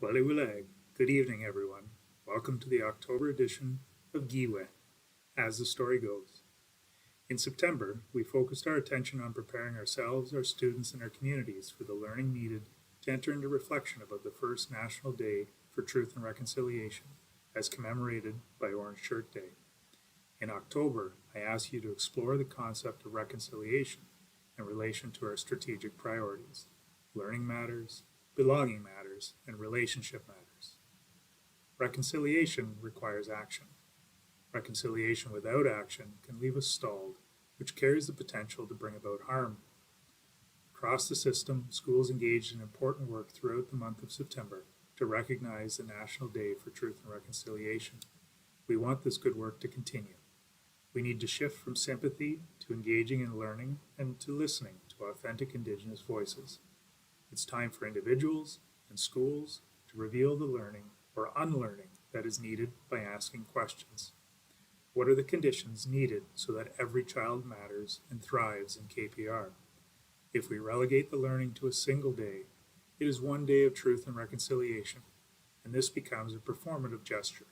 Waliwilag. Good evening, everyone. Welcome to the October edition of Giwe, As the Story Goes. In September, we focused our attention on preparing ourselves, our students, and our communities for the learning needed to enter into reflection about the first National Day for Truth and Reconciliation, as commemorated by Orange Shirt Day. In October, I asked you to explore the concept of reconciliation in relation to our strategic priorities. Learning matters, belonging matters, and relationship matters. Reconciliation requires action. Reconciliation without action can leave us stalled, which carries the potential to bring about harm. Across the system, schools engaged in important work throughout the month of September to recognize the National Day for Truth and Reconciliation. We want this good work to continue. We need to shift from sympathy to engaging in learning and to listening to authentic Indigenous voices. It's time for individuals and schools to reveal the learning or unlearning that is needed by asking questions. What are the conditions needed so that every child matters and thrives in KPR? If we relegate the learning to a single day, it is one day of truth and reconciliation, and this becomes a performative gesture.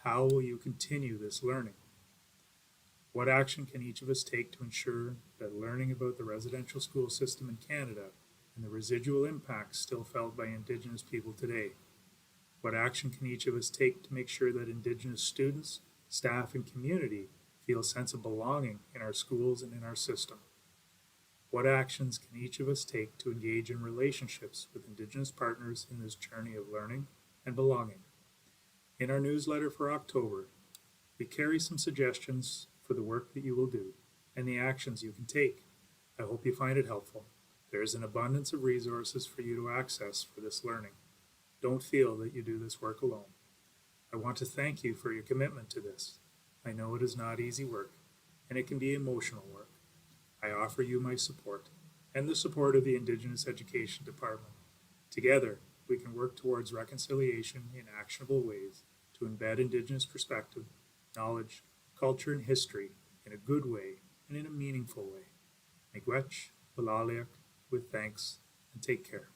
How will you continue this learning? What action can each of us take to ensure that learning about the residential school system in Canada and the residual impacts still felt by Indigenous people today? What action can each of us take to make sure that Indigenous students, staff, and community feel a sense of belonging in our schools and in our system? What actions can each of us take to engage in relationships with Indigenous partners in this journey of learning and belonging? In our newsletter for October, we carry some suggestions for the work that you will do and the actions you can take. I hope you find it helpful. There is an abundance of resources for you to access for this learning. Don't feel that you do this work alone. I want to thank you for your commitment to this. I know it is not easy work, and it can be emotional work. I offer you my support and the support of the Indigenous Education Department. Together, we can work towards reconciliation in actionable ways to embed Indigenous perspective, knowledge, culture, and history in a good way and in a meaningful way. Miigwech, Walaliak, with thanks, and take care.